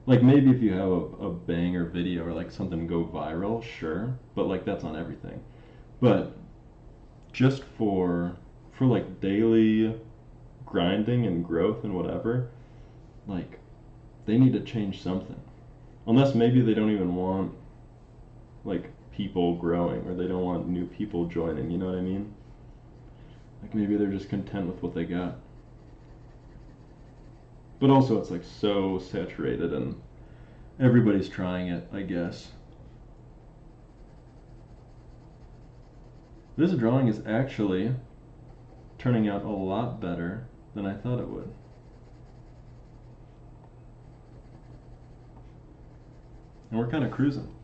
Speaker 1: Like maybe if you have a banger video or like something go viral, sure, but like that's on everything. But just for like daily grinding and growth and whatever, like they need to change something. Unless maybe they don't even want like people growing or they don't want new people joining, you know what I mean? Like maybe they're just content with what they got. But also it's like so saturated and everybody's trying it, I guess. This drawing is actually turning out a lot better than I thought it would. And we're kind of cruising.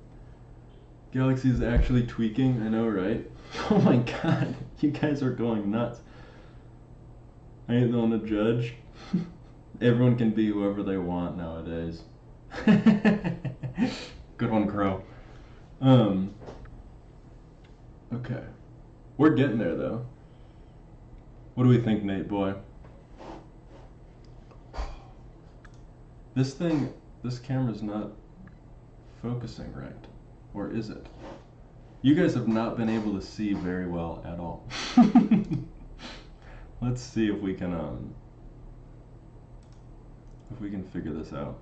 Speaker 1: Galaxy is actually tweaking, I know, right? Oh my god, you guys are going nuts. I ain't the one to judge. Everyone can be whoever they want nowadays. Good one, Crow. Okay. We're getting there, though. What do we think, Nate boy? This camera's not focusing right. Or is it? You guys have not been able to see very well at all. Let's see if we can figure this out.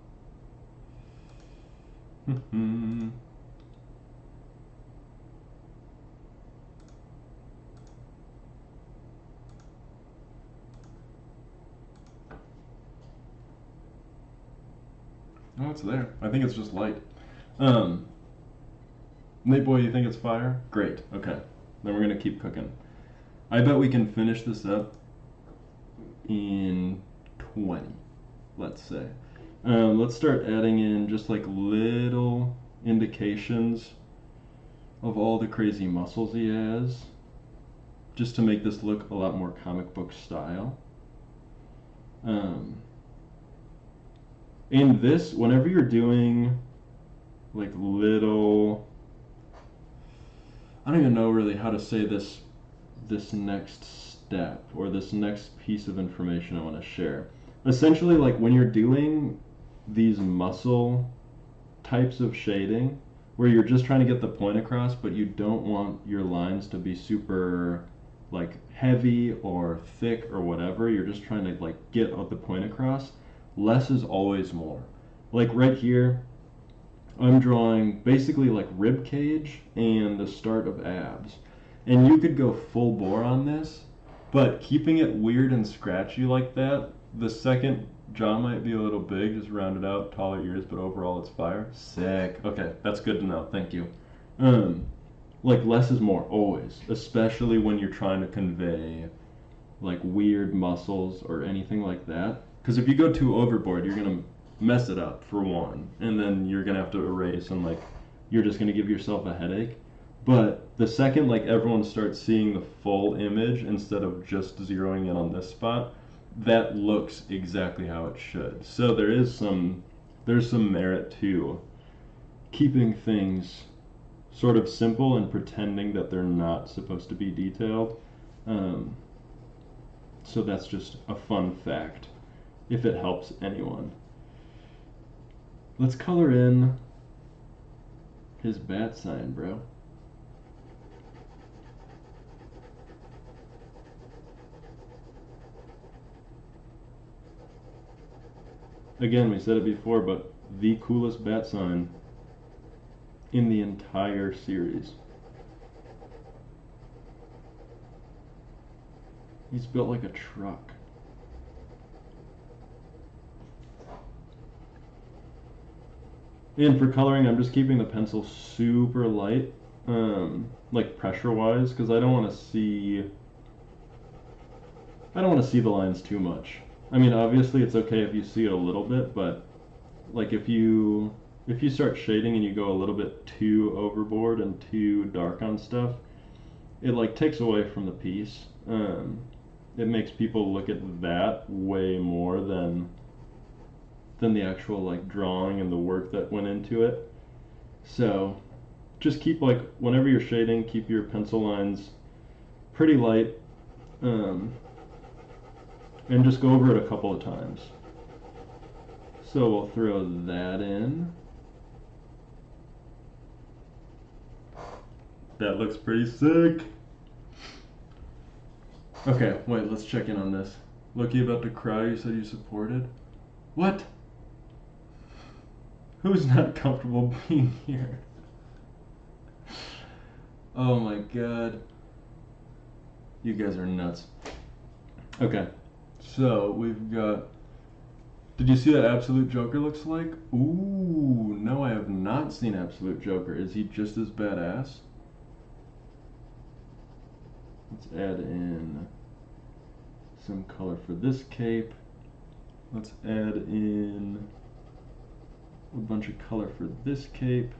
Speaker 1: Oh, it's there. I think it's just light. Nate boy, you think it's fire? Great. Okay. Then we're gonna keep cooking. I bet we can finish this up in 20, let's say. Let's start adding in just like little indications of all the crazy muscles he has, just to make this look a lot more comic book style. In this, whenever you're doing like little, I don't even know really how to say this next step or this next piece of information I want to share. Essentially, like when you're doing these muscle types of shading where you're just trying to get the point across, but you don't want your lines to be super like heavy or thick or whatever, you're just trying to like get the point across, less is always more. Like right here, I'm drawing basically like rib cage and the start of abs. And you could go full bore on this, but keeping it weird and scratchy like that, the second jaw might be a little big, just round it out, taller ears, but overall it's fire. Sick. Okay, that's good to know. Thank you. Like less is more always, especially when you're trying to convey like weird muscles or anything like that. Because if you go too overboard, you're gonna mess it up for one, and then you're gonna have to erase and like you're just gonna give yourself a headache. But the second like everyone starts seeing the full image instead of just zeroing in on this spot, that looks exactly how it should. So there's some merit to keeping things sort of simple and pretending that they're not supposed to be detailed. So that's just a fun fact, if it helps anyone. Let's color in his bat sign, bro. Again, we said it before, but the coolest bat sign in the entire series. He's built like a truck. And for coloring, I'm just keeping the pencil super light, like pressure-wise, because I don't want to see the lines too much. I mean, obviously it's okay if you see it a little bit, but like if you start shading and you go a little bit too overboard and too dark on stuff, it like takes away from the piece. It makes people look at that way more than the actual like drawing and the work that went into it. So just keep, like, whenever you're shading, keep your pencil lines pretty light, and just go over it a couple of times. So we'll throw that in. That looks pretty sick. Okay, wait, let's check in on this. Loki about to cry, you said you supported? What? Who's not comfortable being here? Oh my god. You guys are nuts. Okay, so we've got... Did you see what Absolute Joker looks like? Ooh, no, I have not seen Absolute Joker. Is he just as badass? Let's add in some color for this cape. Let's add in a bunch of color for this cape.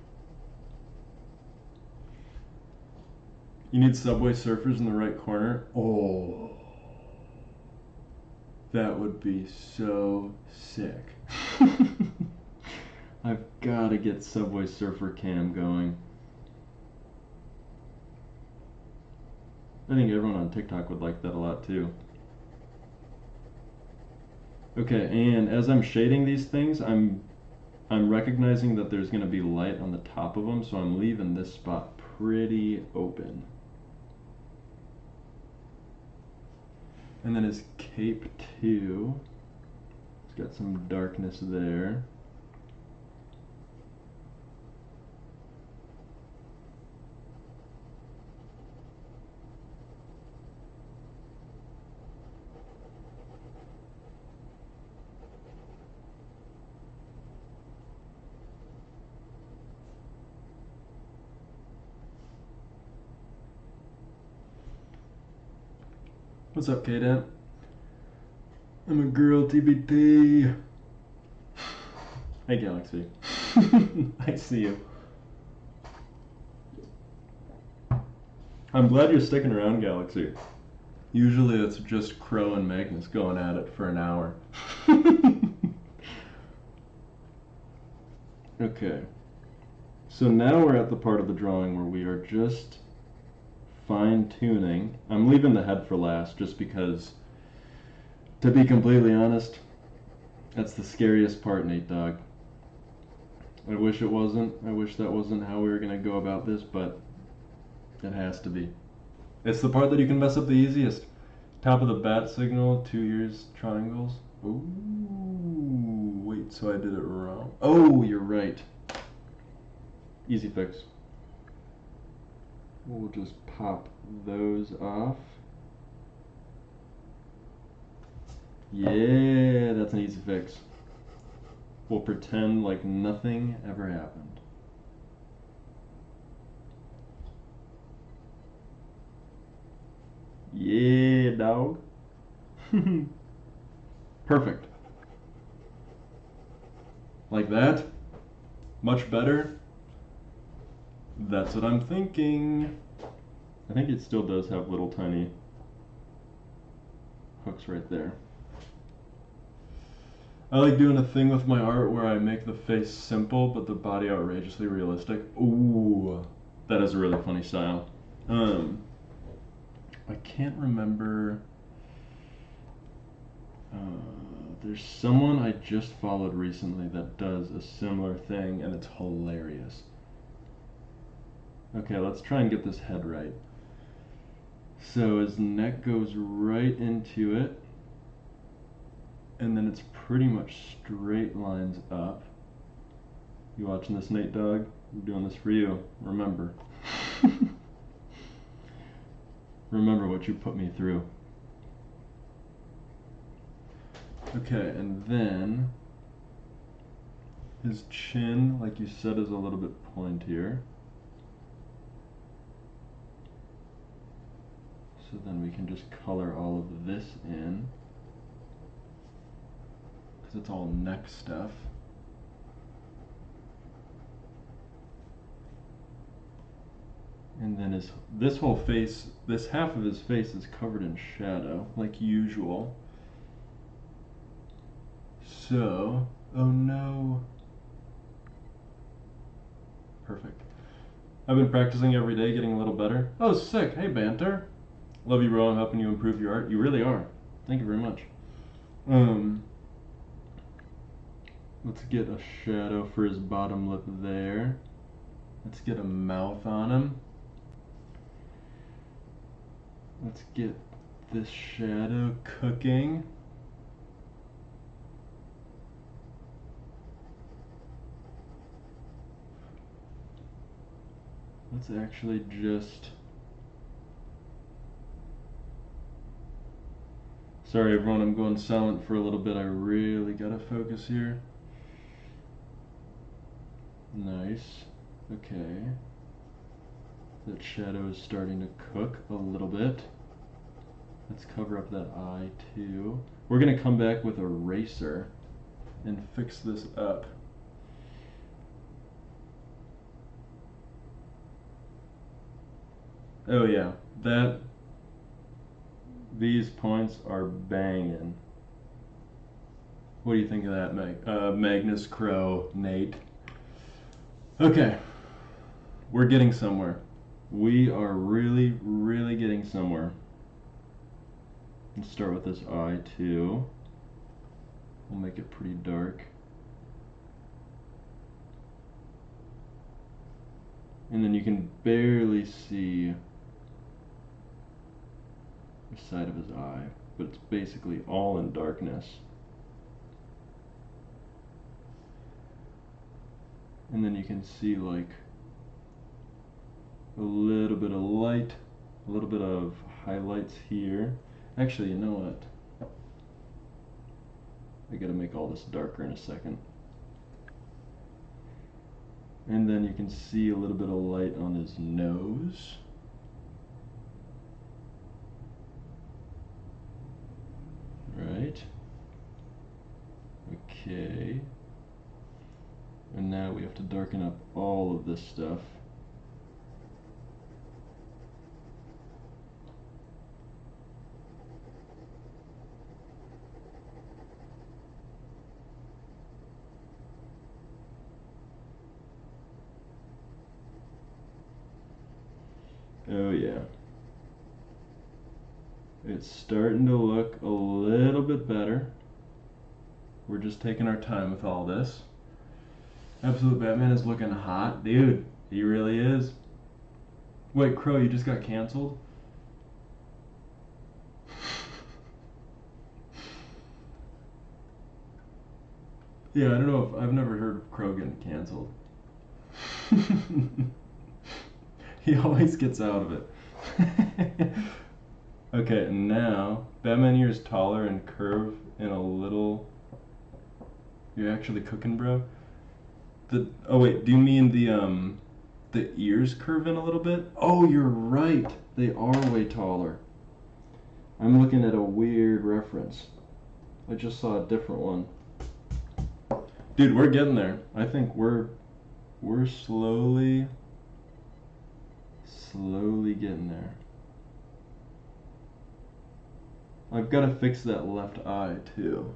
Speaker 1: You need Subway Surfers in the right corner. Oh, that would be so sick. I've got to get Subway Surfer cam going. I think everyone on TikTok would like that a lot too. Okay, and as I'm shading these things, I'm recognizing that there's going to be light on the top of them, so I'm leaving this spot pretty open. And then his cape too. It's got some darkness there. What's up, K-Dent? I'm a girl, TBT. Hey, Galaxy. I see you. I'm glad you're sticking around, Galaxy. Usually it's just Crow and Magnus going at it for an hour. Okay. So now we're at the part of the drawing where we are just fine-tuning. I'm leaving the head for last just because, to be completely honest, that's the scariest part, Nate Dogg. I wish it wasn't. I wish that wasn't how we were going to go about this, but it has to be. It's the part that you can mess up the easiest. Top of the bat signal, 2 ears, triangles. Ooh, wait, so I did it wrong. Oh, you're right. Easy fix. We'll just pop those off. Yeah, that's an easy fix. We'll pretend like nothing ever happened. Yeah, dog. Perfect. Like that? Much better? That's what I'm thinking. I think it still does have little tiny hooks right there. I like doing a thing with my art where I make the face simple but the body outrageously realistic. Ooh, that is a really funny style. I can't remember. There's someone I just followed recently that does a similar thing, and it's hilarious. Okay, let's try and get this head right. So his neck goes right into it, and then it's pretty much straight lines up. You watching this, Nate Dogg? I'm doing this for you. Remember. Remember what you put me through. Okay, and then his chin, like you said, is a little bit pointier. So then we can just color all of this in, because it's all neck stuff. And then this whole face, this half of his face is covered in shadow, like usual. So, oh no. Perfect. I've been practicing every day, getting a little better. Oh, sick. Hey, Banter. Love you, bro. I'm helping you improve your art. You really are. Thank you very much. Let's get a shadow for his bottom lip there. Let's get a mouth on him. Let's get this shadow cooking. Let's actually just... Sorry everyone, I'm going silent for a little bit. I really gotta focus here. Nice. Okay. That shadow is starting to cook a little bit. Let's cover up that eye too. We're gonna come back with a eraser and fix this up. Oh yeah, these points are banging. What do you think of that, Magnus Crow, Nate? Okay, we're getting somewhere. We are really, really getting somewhere. Let's start with this eye too. We'll make it pretty dark. And then you can barely see the side of his eye, but it's basically all in darkness. And then you can see like a little bit of light, a little bit of highlights here. Actually, you know what? I gotta make all this darker in a second. And then you can see a little bit of light on his nose. Right. Okay. And now we have to darken up all of this stuff. Oh yeah. It's starting to look a little bit better. We're just taking our time with all this. Absolute Batman is looking hot. Dude, he really is. Wait, Crow, you just got canceled? Yeah, I don't know if I've never heard of Crow getting canceled. He always gets out of it. Okay, and now Batman ears taller and curve in a little. You're actually cooking, bro. Oh wait, do you mean the ears curve in a little bit? Oh, you're right. They are way taller. I'm looking at a weird reference. I just saw a different one. Dude, we're getting there. I think we're slowly getting there. I've got to fix that left eye too.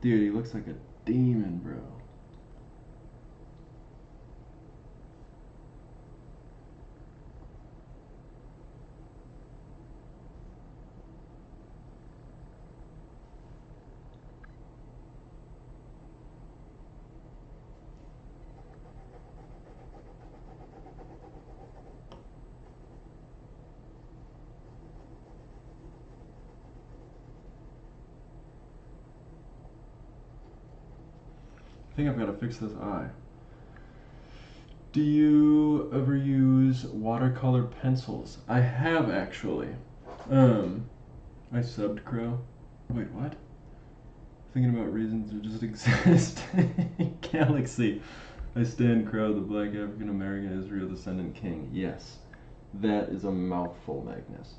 Speaker 1: Dude, he looks like a demon, bro. think I've got to fix this eye. Do you ever use watercolor pencils? I have actually. I subbed Crow. Wait, what? Thinking about reasons to just exist. Galaxy. I stand Crow, the black African American Israel descendant king. Yes. That is a mouthful, Magnus.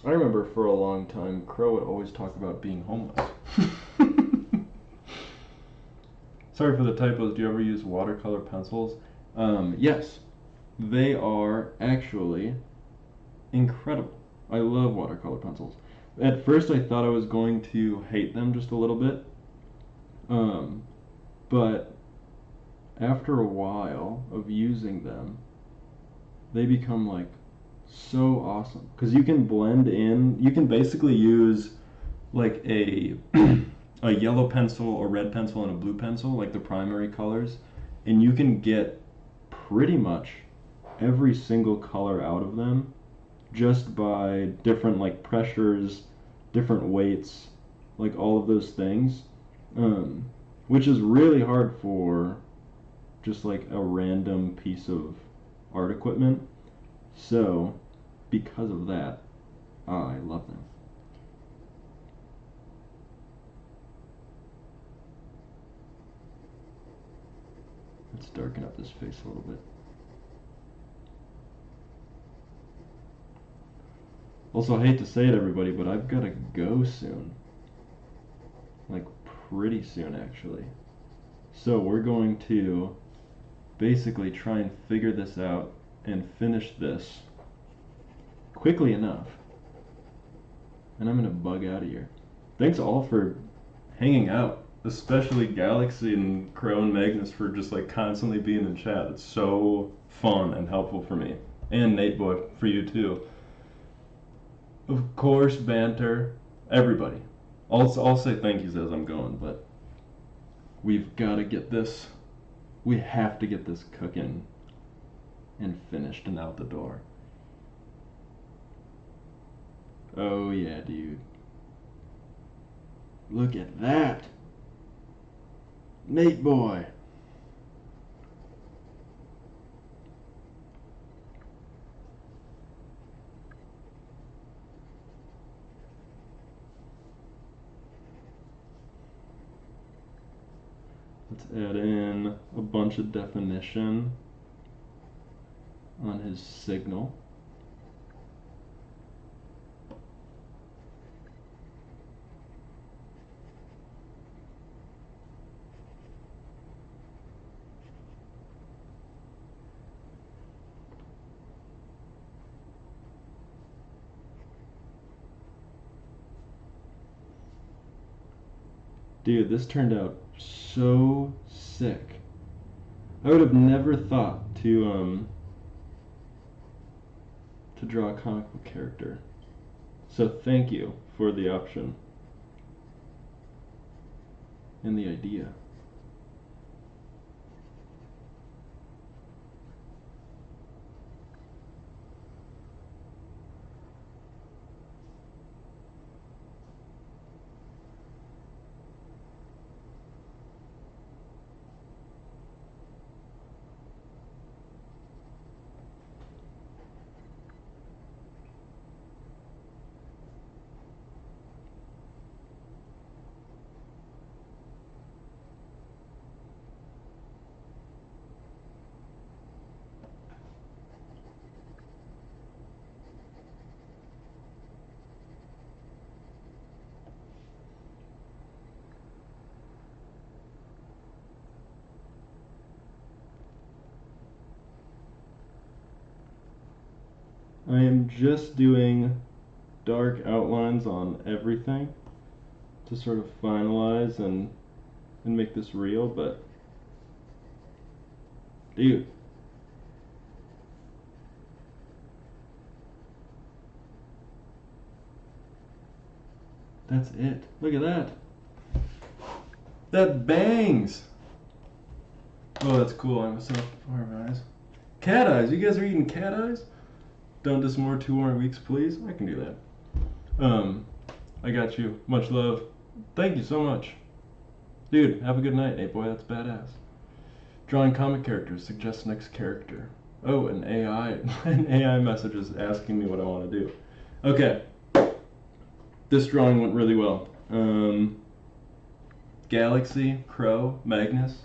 Speaker 1: I remember for a long time, Crow would always talk about being homeless. Sorry for the typos. Do you ever use watercolor pencils? Yes. They are actually incredible. I love watercolor pencils. At first I thought I was going to hate them just a little bit. But after a while of using them, they become like so awesome. Because you can blend in, you can basically use like a a yellow pencil, a red pencil, and a blue pencil, like the primary colors, and you can get pretty much every single color out of them just by different like pressures, different weights, like all of those things, which is really hard for just like a random piece of art equipment. So because of that, I love them. Let's darken up this face a little bit. Also, I hate to say it, everybody, but I've got to go soon. Like, pretty soon, actually. So we're going to basically try and figure this out and finish this quickly enough. And I'm going to bug out of here. Thanks all for hanging out. Especially Galaxy and Crow and Magnus for just like constantly being in chat. It's so fun and helpful for me. And Nate Boy for you too. Of course, banter. Everybody. I'll say thank yous as I'm going, but we've got to get this. We have to get this cooking and finished and out the door. Oh yeah, dude. Look at that. Nate Boy. Let's add in a bunch of definition on his signal. Dude, this turned out so sick. I would have never thought to draw a comic book character. So thank you for the option and the idea. I am just doing dark outlines on everything to sort of finalize and make this real, but dude, that's it. Look at that. That bangs. Oh, that's cool. I have myself farm eyes. Cat eyes. You guys are eating cat eyes? Don't just more 2 more weeks, please. I can do that. I got you. Much love. Thank you so much. Dude, have a good night, Nate Boy. That's badass. Drawing comic characters. Suggest next character. Oh, an AI. An AI message is asking me what I want to do. Okay. This drawing went really well. Galaxy, Crow, Magnus.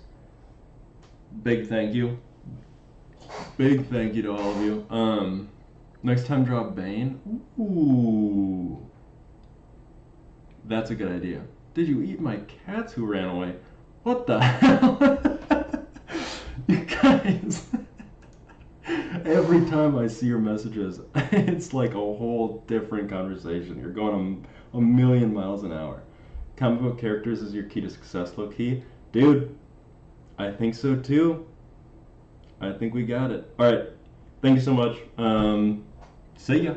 Speaker 1: Big thank you. Big thank you to all of you. Next time draw Bane. Ooh. That's a good idea. Did you eat my cats who ran away? What the hell? You guys. Every time I see your messages, it's like a whole different conversation. You're going a million miles an hour. Comic book characters is your key to success, low key. Dude, I think so too. I think we got it. Alright. Thank you so much. See ya.